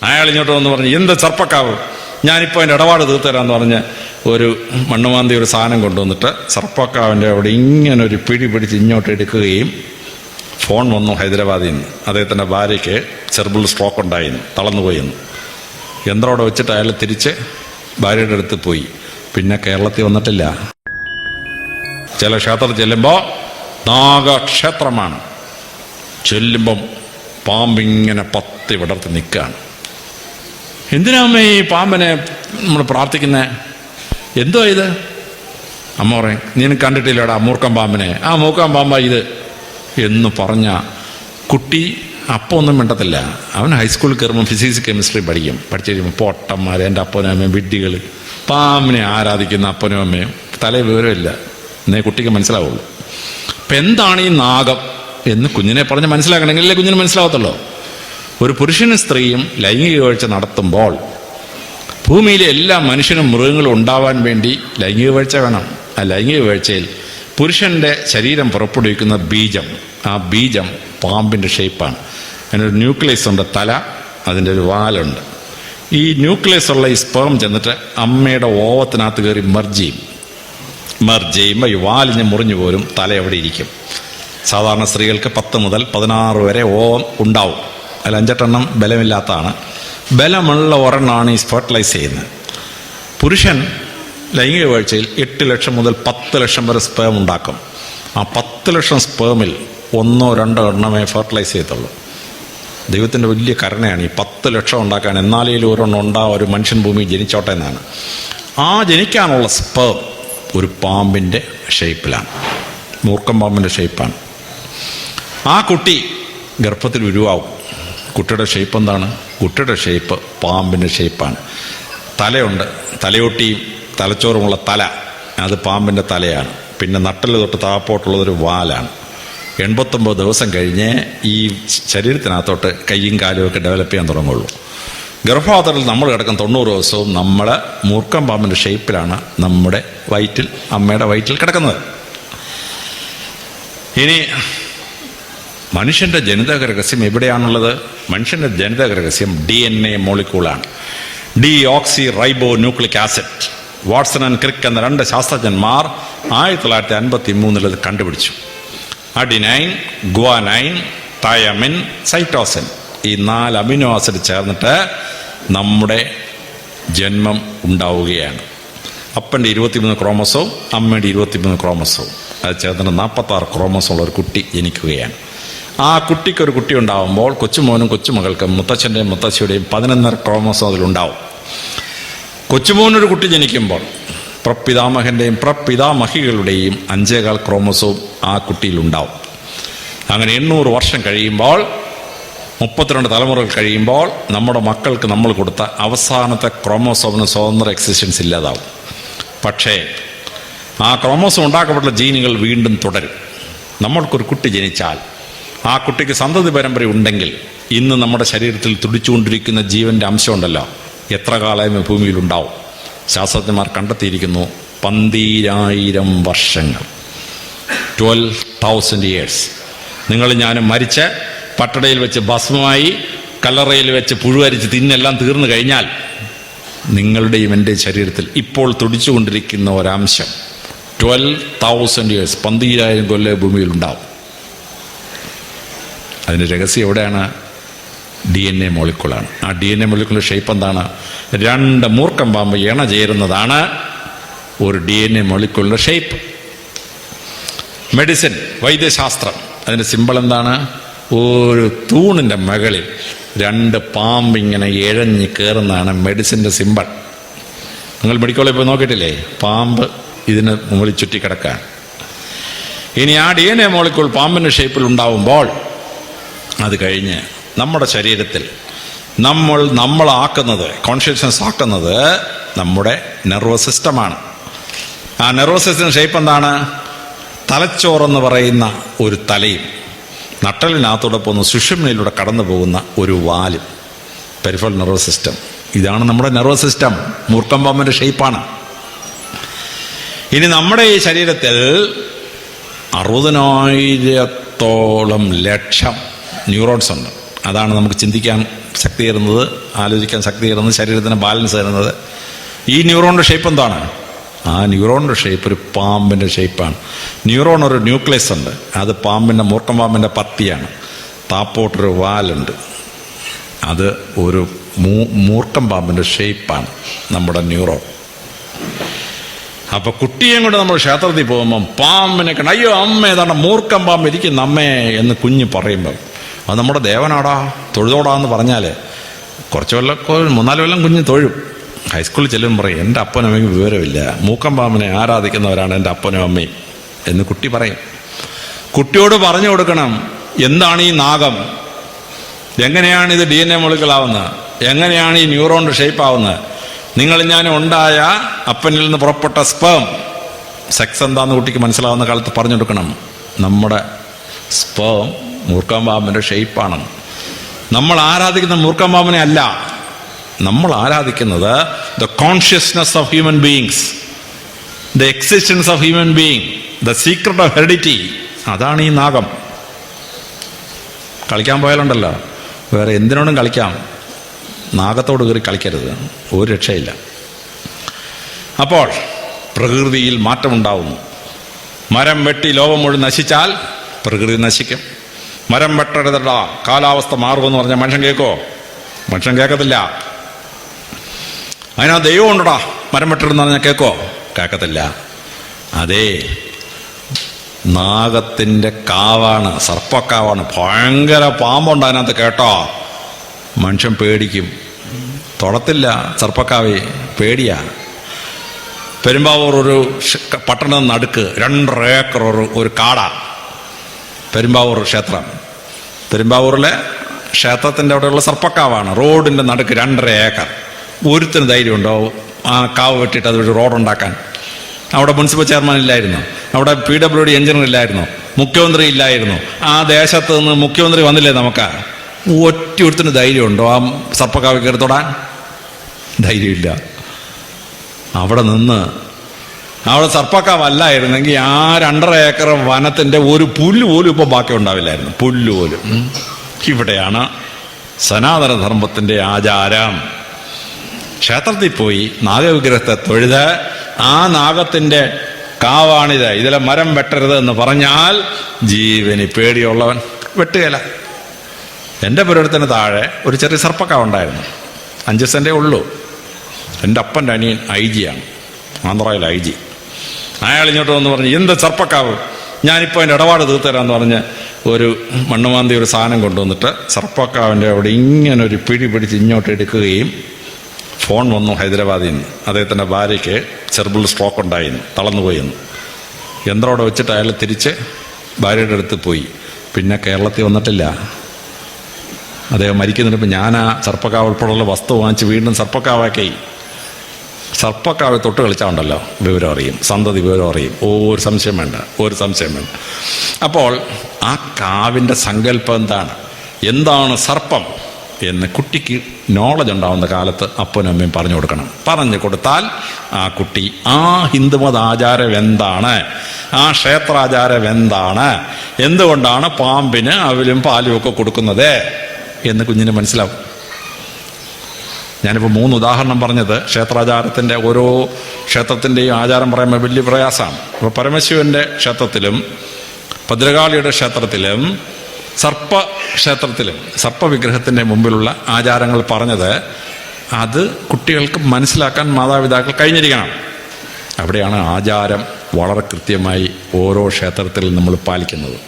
അയാൾ ഇങ്ങോട്ട് വന്ന് പറഞ്ഞു, എന്ത് സർപ്പക്കാവ്, ഞാനിപ്പോൾ അതിൻ്റെ ഇടപാട് തീർത്തരാന്ന് പറഞ്ഞ് ഒരു മണ്ണുമാന്തി ഒരു സാധനം കൊണ്ടുവന്നിട്ട് സർപ്പക്കാവിൻ്റെ അവിടെ ഇങ്ങനെ ഒരു പിടി പിടിച്ച് ഇങ്ങോട്ട് എടുക്കുകയും ഫോൺ വന്നു ഹൈദരാബാദിൽ നിന്ന്. അദ്ദേഹത്തിൻ്റെ ഭാര്യയ്ക്ക് സെർബിൾ സ്ട്രോക്ക് ഉണ്ടായിരുന്നു, തളർന്നുപോയെന്ന്. യന്ത്രം അവിടെ വെച്ചിട്ട് അയാൾ തിരിച്ച് ഭാര്യയുടെ അടുത്ത് പോയി. പിന്നെ കേരളത്തിൽ വന്നിട്ടില്ല. ചില ക്ഷേത്രത്തിൽ ചെല്ലുമ്പോൾ നാഗക്ഷേത്രമാണ്, ചെല്ലുമ്പം പാമ്പിങ്ങനെ പത്തി വിടർത്തി നിൽക്കുകയാണ്. എന്തിനാമ്മ ഈ പാമ്പിനെ നമ്മൾ പ്രാർത്ഥിക്കുന്നത്? എന്തോ ഇത്? അമ്മ പറയും, നീ കണ്ടിട്ടില്ലടാ മൂർക്കം പാമ്പിനെ, ആ മൂർക്കം പാമ്പാ ഇത് എന്ന് പറഞ്ഞ കുട്ടി അപ്പം ഒന്നും മിണ്ടത്തില്ല. അവൻ ഹൈസ്കൂളിൽ കയറുമ്പോൾ ഫിസിക്സ് കെമിസ്ട്രി പഠിച്ചു കഴിയുമ്പോൾ പൊട്ടന്മാർ, എൻ്റെ അപ്പനും അമ്മയും വിഡ്ഢികൾ, പാമ്പിനെ ആരാധിക്കുന്ന അപ്പനും അമ്മയും, തലേ വിവരമില്ല എന്നേ കുട്ടിക്ക് മനസ്സിലാവുള്ളൂ. അപ്പം എന്താണ് ഈ നാഗം എന്ന് കുഞ്ഞിനെ പറഞ്ഞ് മനസ്സിലാക്കണമെങ്കിലല്ലേ കുഞ്ഞിന് മനസ്സിലാവത്തുള്ളൂ. ഒരു പുരുഷനും സ്ത്രീയും ലൈംഗിക വീഴ്ച നടത്തുമ്പോൾ ഭൂമിയിലെ എല്ലാ മനുഷ്യനും മൃഗങ്ങളും ഉണ്ടാവാൻ വേണ്ടി ലൈംഗിക വീഴ്ച വേണം. ആ ലൈംഗിക വീഴ്ചയിൽ പുരുഷൻ്റെ ശരീരം പുറപ്പെടുവിക്കുന്ന ബീജം, ആ ബീജം പാമ്പിൻ്റെ ഷേപ്പാണ്. അതിനൊരു ന്യൂക്ലിയസ് ഉണ്ട്, തല, അതിൻ്റെ ഒരു വാലുണ്ട്. ഈ ന്യൂക്ലിയസ് ഉള്ള ഈ സ്പേം ചെന്നിട്ട് അമ്മയുടെ ഓവത്തിനകത്ത് കയറി മെർജ് ചെയ്യുമ്പോൾ ഈ വാലിഞ്ഞ് മുറിഞ്ഞു പോരും, തല എവിടെ ഇരിക്കും. സാധാരണ സ്ത്രീകൾക്ക് 10 മുതൽ 16 വരെ ഓവം ഉണ്ടാവും. അതിൽ 5-8 ബലമില്ലാത്തതാണ്. ബലമുള്ള ഒരെണ്ണമാണ് ഈ ഫെർട്ടിലൈസ് ചെയ്യുന്നത്. പുരുഷൻ ലൈംഗിക വീഴ്ചയിൽ 8 ലക്ഷം മുതൽ 10 ലക്ഷം വരെ സ്പേം ഉണ്ടാക്കും. ആ 10 ലക്ഷം സ്പേമിൽ 1-2 എണ്ണമേ ഫെർട്ടിലൈസ് ചെയ്യത്തുള്ളൂ. ദൈവത്തിൻ്റെ വലിയ കരുണയാണ് ഈ 10 ലക്ഷം ഉണ്ടാക്കാൻ. എന്നാലേലും ഒരെണ്ണം ഉണ്ടാവും, ഒരു മനുഷ്യൻ ഭൂമി ജനിച്ചോട്ടെ എന്നാണ്. ആ ജനിക്കാനുള്ള സ്പേം ഒരു പാമ്പിൻ്റെ ഷേപ്പിലാണ്, മൂർക്കം പാമ്പിൻ്റെ ഷേപ്പാണ്. ആ കുട്ടി ഗർഭത്തിൽ ഉരുവാകും. കുട്ടിയുടെ ഷേപ്പ് എന്താണ്? കുട്ടിയുടെ ഷേപ്പ് പാമ്പിൻ്റെ ഷേപ്പാണ്. തലയുണ്ട്, തലയൊട്ടിയും തലച്ചോറുമുള്ള തല, അത് പാമ്പിൻ്റെ തലയാണ്. പിന്നെ നട്ടൽ തൊട്ട് താപ്പോട്ടുള്ളതൊരു വാലാണ്. 89 ദിവസം കഴിഞ്ഞ് ഈ ശരീരത്തിനകത്തോട്ട് കൈയും കാലും ഒക്കെ ഡെവലപ്പ് ചെയ്യാൻ തുടങ്ങുള്ളൂ. ഗർഭപാത്രത്തിൽ നമ്മൾ കിടക്കുന്ന 90 ദിവസവും നമ്മൾ മൂർക്കം പാമ്പിൻ്റെ ഷേപ്പിലാണ് നമ്മുടെ വയറ്റിൽ, അമ്മയുടെ വയറ്റിൽ കിടക്കുന്നത്. ഇനി മനുഷ്യൻ്റെ ജനിതക രഹസ്യം എവിടെയാണുള്ളത്? മനുഷ്യൻ്റെ ജനിതക രഹസ്യം DNA മോളിക്യൂളാണ്. Deoxyribonucleic acid. Watson and Crick എന്ന 2 ശാസ്ത്രജ്ഞന്മാർ 1953 ഇത് കണ്ടുപിടിച്ചു. അഡിനൈൻ, ഗ്വാനൈൻ, തയമിൻ, സൈറ്റോസിൻ, ഈ 4 അമിനോ ആസിഡ് ചേർന്നിട്ട് നമ്മുടെ ജന്മം ഉണ്ടാവുകയാണ്. അപ്പൻ്റെ 23 ക്രോമസോം, അമ്മയുടെ 23 ക്രോമസോം, അത് ചേർന്നിട്ട് 46 ക്രോമസോം ഉള്ള ഒരു കുട്ടി ജനിക്കുകയാണ്. ആ കുട്ടിക്കൊരു കുട്ടി ഉണ്ടാവുമ്പോൾ കൊച്ചുമോനും കൊച്ചുമകൾക്കും മുത്തച്ഛൻ്റെയും മുത്തശ്ശിയുടെയും 11 ക്രോമസോം അതിലുണ്ടാവും. കൊച്ചുമോനൊരു കുട്ടി ജനിക്കുമ്പോൾ പ്രപിതാമഹൻ്റെയും പ്രപിതാമഹികളുടെയും 5.25 ക്രോമസോം ആ കുട്ടിയിലുണ്ടാവും. അങ്ങനെ 800 വർഷം കഴിയുമ്പോൾ, 32 തലമുറകൾ കഴിയുമ്പോൾ നമ്മുടെ മക്കൾക്ക് നമ്മൾ കൊടുത്ത അവസാനത്തെ ക്രോമസോമിന് സ്വതന്ത്ര എക്സിസ്റ്റൻസ് ഇല്ലാതാവും. പക്ഷേ ആ ക്രോമസോം ഉണ്ടാക്കപ്പെട്ട ജീനുകൾ വീണ്ടും തുടരും. നമ്മൾക്കൊരു കുട്ടി ജനിച്ചാൽ ആ കുട്ടിക്ക് സന്തതി പരമ്പര ഉണ്ടെങ്കിൽ ഇന്ന് നമ്മുടെ ശരീരത്തിൽ തുടിച്ചുകൊണ്ടിരിക്കുന്ന ജീവൻ്റെ അംശമുണ്ടല്ലോ, എത്ര കാലമേ ഭൂമിയിലുണ്ടാവും? ശാസ്ത്രജ്ഞന്മാർ കണ്ടെത്തിയിരിക്കുന്നു 12,000 വർഷങ്ങൾ, 12,000 years. നിങ്ങൾ ഞാനും മരിച്ച് പട്ടടയിൽ വെച്ച് ഭസ്മമായി കല്ലറയിൽ വെച്ച് പുഴുവരിച്ച് തിന്നെല്ലാം തീർന്നു കഴിഞ്ഞാൽ നിങ്ങളുടെയും എൻ്റെ ശരീരത്തിൽ ഇപ്പോൾ തുടിച്ചുകൊണ്ടിരിക്കുന്ന ഒരംശം 12,000 years, 12,000 കൊല്ലം ഭൂമിയിലുണ്ടാവും. അതിൻ്റെ രഹസ്യം എവിടെയാണ്? DNA മോളിക്യൂളാണ്. ആ DNA മോളിക്യൂളിൻ്റെ ഷേപ്പ് എന്താണ്? 2 മൂർക്കം പാമ്പ് ഇണ ചേരുന്നതാണ് ഒരു DNA മോളിക്യൂളിൻ്റെ ഷേപ്പ്. മെഡിസിൻ, വൈദ്യശാസ്ത്രം, അതിൻ്റെ സിമ്പിൾ എന്താണ്? ഒരു തൂണിൻ്റെ മുകളിൽ 2 പാമ്പ് ഇങ്ങനെ ഇഴഞ്ഞ് കയറുന്നതാണ് മെഡിസിൻ്റെ സിമ്പിൾ. നിങ്ങൾ മെഡിക്കോളിൽ പോയി നോക്കിയിട്ടില്ലേ? പാമ്പ് ഇതിന് മുകളിൽ ചുറ്റിക്കിടക്കാൻ. ഇനി ആ DNA മോളിക്യൂൾ പാമ്പിൻ്റെ ഷേപ്പിൽ ഉണ്ടാവുമ്പോൾ അത് കഴിഞ്ഞ് നമ്മുടെ ശരീരത്തിൽ നമ്മളാക്കുന്നത്, കോൺഷ്യസ്നസ് ആക്കുന്നത് നമ്മുടെ നെർവസ് സിസ്റ്റമാണ്. ആ നെർവസ് സിസ്റ്റം ഷേപ്പ് എന്താണ്? തലച്ചോറെന്ന് പറയുന്ന ഒരു തലയും നട്ടലിനകത്തൂടെ പോകുന്ന സുഷുമ്നയിലൂടെ കടന്നു പോകുന്ന ഒരു വാലും, പെരിഫറൽ നെർവസ് സിസ്റ്റം. ഇതാണ് നമ്മുടെ നെർവസ് സിസ്റ്റം. മൂർക്കം പാമ്പിൻ്റെ ഷേപ്പാണ്. ഇനി നമ്മുടെ ഈ ശരീരത്തിൽ 60,000 ലക്ഷം ന്യൂറോൺസ് ഉണ്ട്. അതാണ് നമുക്ക് ചിന്തിക്കാൻ ശക്തി തരുന്നത്, ആലോചിക്കാൻ ശക്തി തരുന്നത്, ശരീരത്തിന് ബാലൻസ് തരുന്നത്. ഈ ന്യൂറോണിൻ്റെ ഷേപ്പ് എന്താണ്? ആ ന്യൂറോണിൻ്റെ ഷേപ്പ് ഒരു പാമ്പിൻ്റെ ഷേപ്പാണ്. ന്യൂറോൺ ഒരു ന്യൂക്ലിയസ് ഉണ്ട്, അത് പാമ്പിൻ്റെ മൂർക്കം പാമ്പിൻ്റെ പത്തിയാണ്. താപ്പോട്ടൊരു വാലുണ്ട്, അത് ഒരു മൂർക്കം പാമ്പിൻ്റെ ഷേപ്പാണ് നമ്മുടെ ന്യൂറോൺ. അപ്പൊ കുട്ടിയെ കൊണ്ട് നമ്മൾ ക്ഷേത്രത്തിൽ പോകുമ്പം പാമ്പിനെ കണ്ട് അയ്യോ അമ്മ ഏതാണ്ട് മൂർക്കം പാമ്പ് ഇരിക്കുന്ന അമ്മേ എന്ന് കുഞ്ഞ് പറയുമ്പം അത് നമ്മുടെ ദേവനാടാ തൊഴുതോടാന്ന് പറഞ്ഞാൽ കുറച്ച് കൊല്ലം 3-4 കൊല്ലം കുഞ്ഞ് തൊഴും. ഹൈസ്കൂളിൽ ചെല്ലുമ്പോൾ പറയും എൻ്റെ അപ്പനും അമ്മയ്ക്ക് വിവരമില്ല, മൂക്കം പാമ്പിനെ ആരാധിക്കുന്നവരാണ് എൻ്റെ അപ്പനും അമ്മയും എന്ന് കുട്ടി പറയും. കുട്ടിയോട് പറഞ്ഞു കൊടുക്കണം എന്താണ് ഈ നാഗം, എങ്ങനെയാണ് ഇത് DNA മോളിക്കൂളാവുന്നത്, എങ്ങനെയാണ് ഈ ന്യൂറോണിൻ്റെ ഷേപ്പ് ആവുന്നത്. നിങ്ങൾ ഞാൻ ഉണ്ടായ അപ്പനിൽ നിന്ന് പുറപ്പെട്ട സ്പേം സെക്സ് എന്താന്ന് കുട്ടിക്ക് മനസ്സിലാവുന്ന കാലത്ത് പറഞ്ഞു കൊടുക്കണം. നമ്മുടെ സ്പേം മൂർക്കം പാമ്പിൻ്റെ ഷേപ്പാണ്. നമ്മൾ ആരാധിക്കുന്ന മൂർക്കം പാമ്പിനെ അല്ല, നമ്മൾ ആരാധിക്കുന്നത് the consciousness of human beings, the existence of human being, the secret of heredity. അതാണ് ഈ നാഗം. കളിക്കാൻ പോയാലുണ്ടല്ലോ വേറെ എന്തിനോടും കളിക്കാം, നാഗത്തോട് കയറി കളിക്കരുത്, ഒരു രക്ഷയില്ല. അപ്പോൾ പ്രകൃതിയിൽ മാറ്റമുണ്ടാവുന്നു. മരം വെട്ടി ലോകം മുഴുവൻ നശിച്ചാൽ പ്രകൃതി നശിക്കും. മരം വെട്ടരുതടാ കാലാവസ്ഥ മാറുമെന്ന് പറഞ്ഞാൽ മനുഷ്യൻ കേൾക്കോ? മനുഷ്യൻ കേൾക്കത്തില്ല. അതിനാ ദൈവം ഉണ്ടടാ മരം വെട്ടരുതെന്ന് പറഞ്ഞാൽ കേൾക്കോ? കേൾക്കത്തില്ല. അതേ നാഗത്തിൻ്റെ കാവാണ്, സർപ്പക്കാവാണ്, ഭയങ്കര പാമ്പുണ്ട് അതിനകത്ത് കേട്ടോ. മനുഷ്യൻ പേടിക്കും, തൊടത്തില്ല സർപ്പക്കാവേ, പേടിയാ. പെരുമ്പാവൂർ ഒരു പട്ടണം നടുക്ക് 2 ഏക്കർ ഒരു കാടാ പെരുമ്പാവൂർ ക്ഷേത്രം. പെരുമ്പാവൂരിലെ ക്ഷേത്രത്തിൻ്റെ അവിടെയുള്ള സർപ്പക്കാവാണ്, റോഡിൻ്റെ നടുക്ക് 2.5 ഏക്കർ. ഒരുത്തിന് ധൈര്യമുണ്ടോ ആ കാവ് വെട്ടിയിട്ട് അത് റോഡുണ്ടാക്കാൻ? അവിടെ മുനിസിപ്പൽ ചെയർമാൻ ഇല്ലായിരുന്നു, അവിടെ PWD എഞ്ചിനീയർ ഇല്ലായിരുന്നു, മുഖ്യമന്ത്രി ഇല്ലായിരുന്നു. ആ ദേശത്ത് നിന്ന് മുഖ്യമന്ത്രി വന്നില്ലേ നമുക്ക്? ഒറ്റൊരുത്തിന് ധൈര്യമുണ്ടോ ആ സർപ്പക്കാവ് കയറി തൊടാൻ? ധൈര്യമില്ല. അവിടെ നിന്ന് അവിടെ സർപ്പക്കാവല്ലായിരുന്നെങ്കിൽ ആ 2.5 ഏക്കർ വനത്തിൻ്റെ ഒരു പുല്ല് പോലും ഇപ്പം ബാക്കി ഉണ്ടാവില്ലായിരുന്നു, പുല്ല് പോലും. ഇവിടെയാണ് സനാതനധർമ്മത്തിൻ്റെ ആചാരം. ക്ഷേത്രത്തിൽ പോയി നാഗവിഗ്രഹത്തെ തൊഴുത് ആ നാഗത്തിൻ്റെ കാവാണിത്, ഇതിലെ മരം വെട്ടരുത് എന്ന് പറഞ്ഞാൽ ജീവന് പേടിയുള്ളവൻ വെട്ടുകയില്ല. എൻ്റെ പുരടത്തിന് താഴെ ഒരു ചെറിയ സർപ്പക്കാവുണ്ടായിരുന്നു, 5 സെൻറ്റേ ഉള്ളൂ. എൻ്റെ അപ്പൻ്റെ അനിയൻ IG ആണ്, ആന്ധ്രയിൽ IG. അയാൾ ഇങ്ങോട്ട് വന്ന് പറഞ്ഞ് എന്ത് സർപ്പക്കാവ്, ഞാനിപ്പോൾ അതിൻ്റെ ഇടപാട് തീർത്തരാന്ന് പറഞ്ഞ് ഒരു മണ്ണുമാന്തി ഒരു സാധനം കൊണ്ടുവന്നിട്ട് സർപ്പക്കാവിൻ്റെ അവിടെ ഇങ്ങനെ ഒരു പിടി പിടിച്ച് ഇങ്ങോട്ട് എടുക്കുകയും ഫോൺ വന്നു ഹൈദരാബാദിൽ നിന്ന്. അദ്ദേഹത്തിൻ്റെ ഭാര്യയ്ക്ക് സെർബിൾ സ്ട്രോക്ക് ഉണ്ടായിരുന്നു, തളർന്നുപോയെന്ന്. യന്ത്രം അവിടെ വെച്ചിട്ട് അയാൾ തിരിച്ച് ഭാര്യയുടെ അടുത്ത് പോയി. പിന്നെ കേരളത്തിൽ വന്നിട്ടില്ല. അദ്ദേഹം മരിക്കുന്നിട്ട് ഞാൻ ആ സർപ്പക്കാവ് ഉൾപ്പെടെയുള്ള വസ്തു വാങ്ങിച്ച് വീണ്ടും സർപ്പക്കാവാക്കി. സർപ്പക്കാവ് തൊട്ട് കളിച്ചാൽ വിവരം അറിയും, സന്തതി വിവരം അറിയും. ഒരു സംശയം വേണ്ട, ഒരു സംശയം വേണ്ട. അപ്പോൾ ആ കാവിൻ്റെ സങ്കല്പം എന്താണ് സർപ്പം എന്ന് കുട്ടിക്ക് നോളജ് ഉണ്ടാവുന്ന കാലത്ത് അപ്പനും അമ്മയും പറഞ്ഞു കൊടുക്കണം. പറഞ്ഞു കൊടുത്താൽ ആ കുട്ടി ആ ഹിന്ദുമത ആചാരം എന്താണ്, ആ ക്ഷേത്രാചാരം എന്താണ്, എന്തുകൊണ്ടാണ് പാമ്പിന് അവലും പാലും ഒക്കെ കൊടുക്കുന്നത് എന്ന് കുഞ്ഞിന് മനസ്സിലാവും. ഞാനിപ്പോൾ 3 ഉദാഹരണം പറഞ്ഞത് ക്ഷേത്രാചാരത്തിൻ്റെ ഓരോ ക്ഷേത്രത്തിൻ്റെയും ആചാരം പറയുമ്പോൾ വലിയ പ്രയാസമാണ്. അപ്പോൾ പരമശിവൻ്റെ ക്ഷേത്രത്തിലും ഭദ്രകാളിയുടെ ക്ഷേത്രത്തിലും സർപ്പക്ഷേത്രത്തിലും സർപ്പവിഗ്രഹത്തിൻ്റെ മുമ്പിലുള്ള ആചാരങ്ങൾ പറഞ്ഞത് അത് കുട്ടികൾക്ക് മനസ്സിലാക്കാൻ മാതാപിതാക്കൾ കഴിഞ്ഞിരിക്കണം. അവിടെയാണ് ആചാരം വളരെ കൃത്യമായി ഓരോ ക്ഷേത്രത്തിലും നമ്മൾ പാലിക്കുന്നത്.